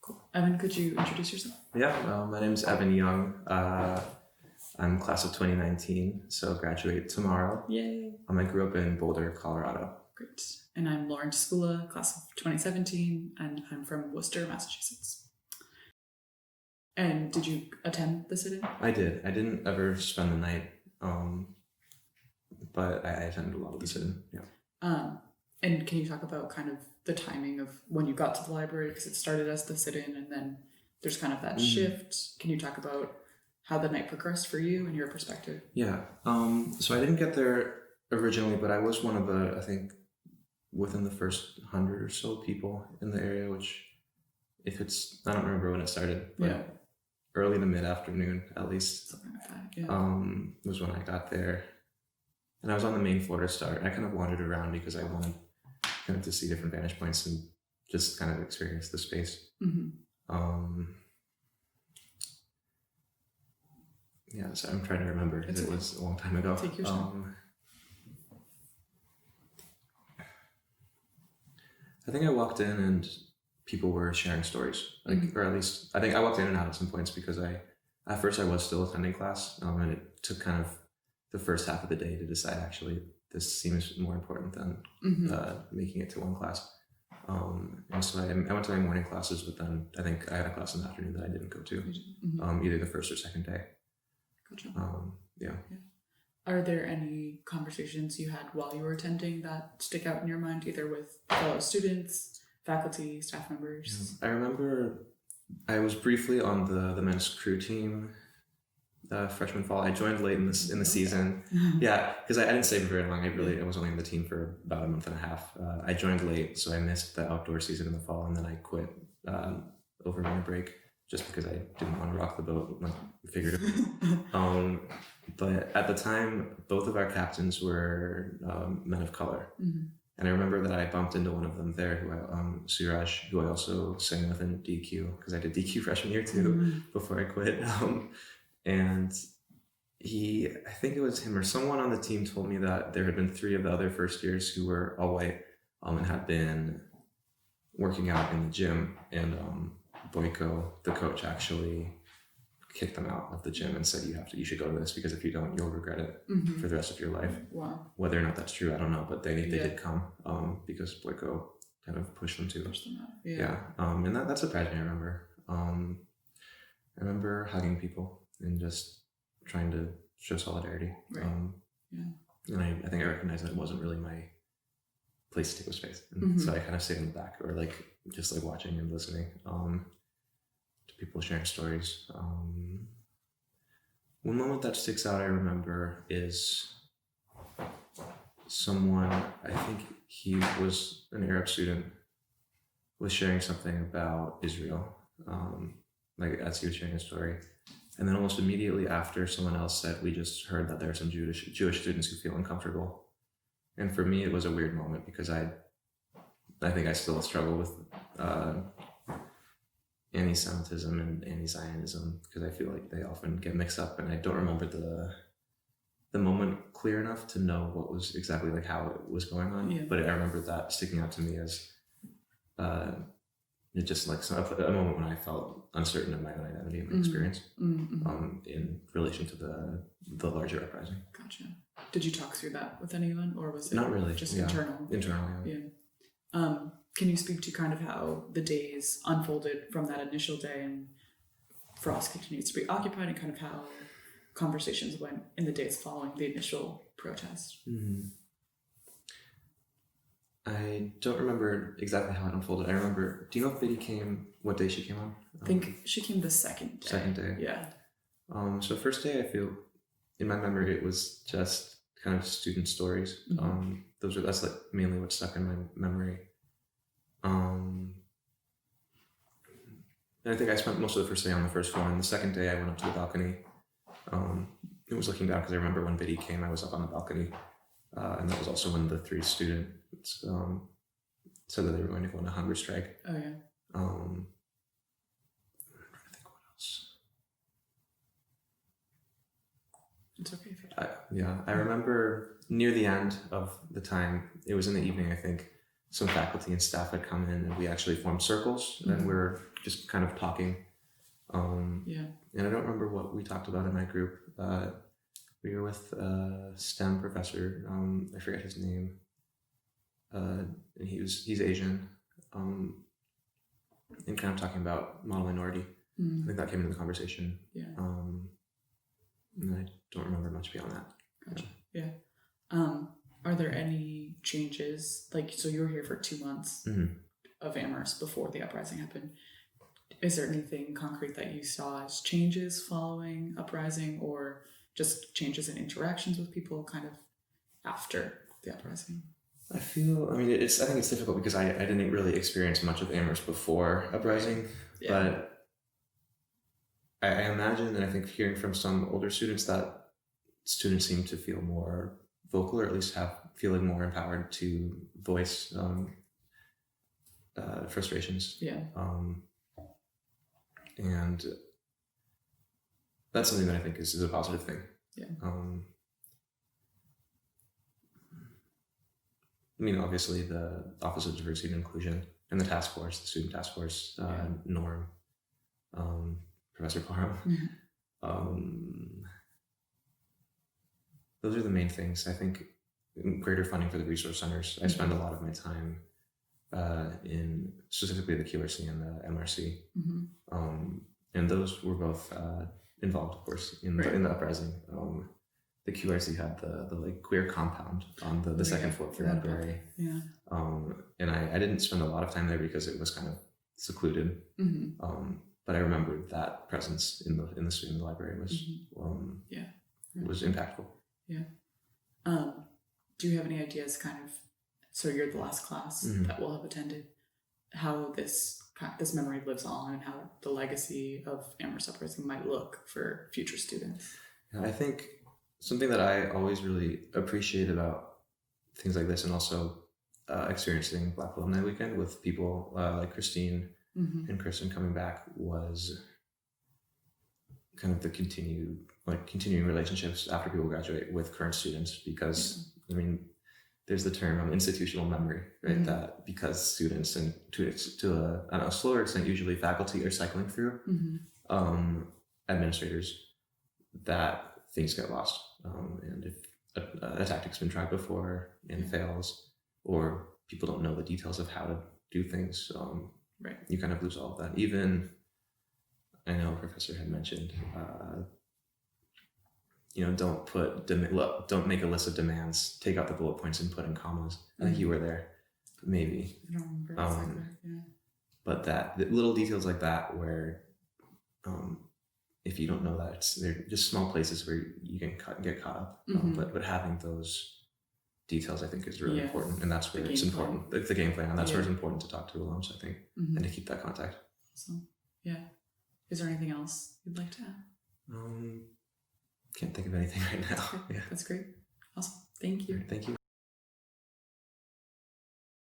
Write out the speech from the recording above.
Cool. Evan, could you introduce yourself? Yeah, my name's Evan Young. I'm class of 2019, so graduate tomorrow. Yay. I grew up in Boulder, Colorado. Great. And I'm Lauren Skula, class of 2017, and I'm from Worcester, Massachusetts. And did you attend the sit-in? I did. I didn't ever spend the night, but I attended a lot of the sit-in, yeah. And can you talk about kind of the timing of when you got to the library? Because it started as the sit-in, and then there's kind of that shift. Can you talk about how the night progressed for you and your perspective? Yeah. So I didn't get there originally, but I was one of the, I think, within the first 100 or so people in the area, which I don't remember when it started, but early to mid-afternoon, at least, something like that, was when I got there. And I was on the main floor to start. I kind of wandered around because I wanted kind of to see different vantage points and just kind of experience the space. Yeah, so I'm trying to remember because it was a long time ago. Take your time. I think I walked in and people were sharing stories, or at least I think I walked in and out at some points because at first I was still attending class, and it took kind of the first half of the day to decide actually this seems more important than making it to one class. And so I went to my morning classes, but then I think I had a class in the afternoon that I didn't go to, either the first or second day. Gotcha. Yeah. Are there any conversations you had while you were attending that stick out in your mind, either with fellow students, faculty, staff members? I remember I was briefly on the men's crew team freshman fall. I joined late in the season. Yeah, because I didn't stay for very long. I was only in the team for about a month and a half. I joined late, so I missed the outdoor season in the fall, and then I quit over winter break just because I didn't want to rock the boat, figuratively. But at the time, both of our captains were men of color. And I remember that I bumped into one of them there, Suraj, who I also sang with in DQ, because I did DQ freshman year too, before I quit. And I think it was him or someone on the team told me that there had been 3 of the other first years who were all white and had been working out in the gym. And Boyko, the coach, actually kicked them out of the gym and said, you should go to this, because if you don't, you'll regret it for the rest of your life. Wow. Whether or not that's true, I don't know, but they did come because Boyko kind of pushed them to. Push them out. Yeah. And that surprised me, I remember. I remember hugging people and just trying to show solidarity. Right. And I think I recognized that it wasn't really my place to take up space. And so I kind of stayed in the back, or just watching and listening to people sharing stories. One moment that sticks out, I remember, is someone, I think he was an Arab student, was sharing something about Israel, as he was sharing a story. And then almost immediately after, someone else said, we just heard that there are some Jewish students who feel uncomfortable. And for me, it was a weird moment because I think I still struggle with anti-Semitism and anti-Zionism, because I feel like they often get mixed up, and I don't remember the moment clear enough to know what was exactly how it was going on. Yeah. But I remember that sticking out to me as just a moment when I felt uncertain of my own identity and my experience in relation to the larger uprising. Gotcha. Did you talk through that with anyone, or was it not really just internal? Internal, yeah. Can you speak to kind of how the days unfolded from that initial day, and Frost continues to be occupied, and kind of how conversations went in the days following the initial protest? I don't remember exactly how it unfolded. I remember, do you know if Biddy came, what day she came on? I think she came the second day. Second day. Yeah. So first day, I feel, in my memory, it was just kind of student stories. That's mainly what stuck in my memory. And I think I spent most of the first day on the first floor, and the second day I went up to the balcony. It was looking down because I remember when Biddy came, I was up on the balcony. And that was also when the 3 students said that they were going to go on a hunger strike. Oh, yeah. I'm trying to think what else. It's okay if you I remember near the end of the time, it was in the evening, I think, some faculty and staff had come in, and we actually formed circles, and we were just kind of talking. And I don't remember what we talked about in my group. We were with a STEM professor. I forget his name. And he's Asian. And kind of talking about model minority. I think that came into the conversation. And I don't remember much beyond that. Gotcha. Are there any changes? Like, so you were here for 2 months of Amherst before the uprising happened. Is there anything concrete that you saw as changes following uprising, or just changes in interactions with people kind of after the uprising? I think it's difficult because I didn't really experience much of Amherst before uprising, but I imagine, and I think hearing from some older students, that students seem to feel more vocal, or at least feeling more empowered to voice frustrations. And that's something that I think is a positive thing. Obviously the Office of Diversity and Inclusion and the task force, the student task force, Norm, Professor Parham, those are the main things. I think greater funding for the resource centers. I spend a lot of my time in specifically the QRC and the MRC, and those were both involved, of course, in the uprising. The QRC had the like queer compound on the second floor of the library, and I didn't spend a lot of time there because it was kind of secluded. But I remembered that presence in the student library was impactful. Do you have any ideas, kind of, so you're the last class that will have attended, how this memory lives on and how the legacy of Amherst Uprising might look for future students? I think something that I always really appreciate about things like this, and also experiencing Black Alumni Weekend with people like Christine and Kristen coming back, was kind of the continuing relationships after people graduate with current students, because there's the term institutional memory, right? That because students, and to a slower extent usually faculty, are cycling through administrators, that things get lost. And if a tactic's been tried before and fails, or people don't know the details of how to do things, you kind of lose all of that. Even, I know a professor had mentioned, don't make a list of demands, take out the bullet points and put in commas. I think you were there, maybe. I don't remember exactly. But the little details like that, where if you don't know that, they're just small places where you can get caught up. But having those details, I think, is really important, and that's where it's important. The game plan, and that's where it's important to talk to alums, I think, and to keep that contact. Awesome. Is there anything else you'd like to add? Can't think of anything right now. That's great. Awesome. Thank you. Thank you.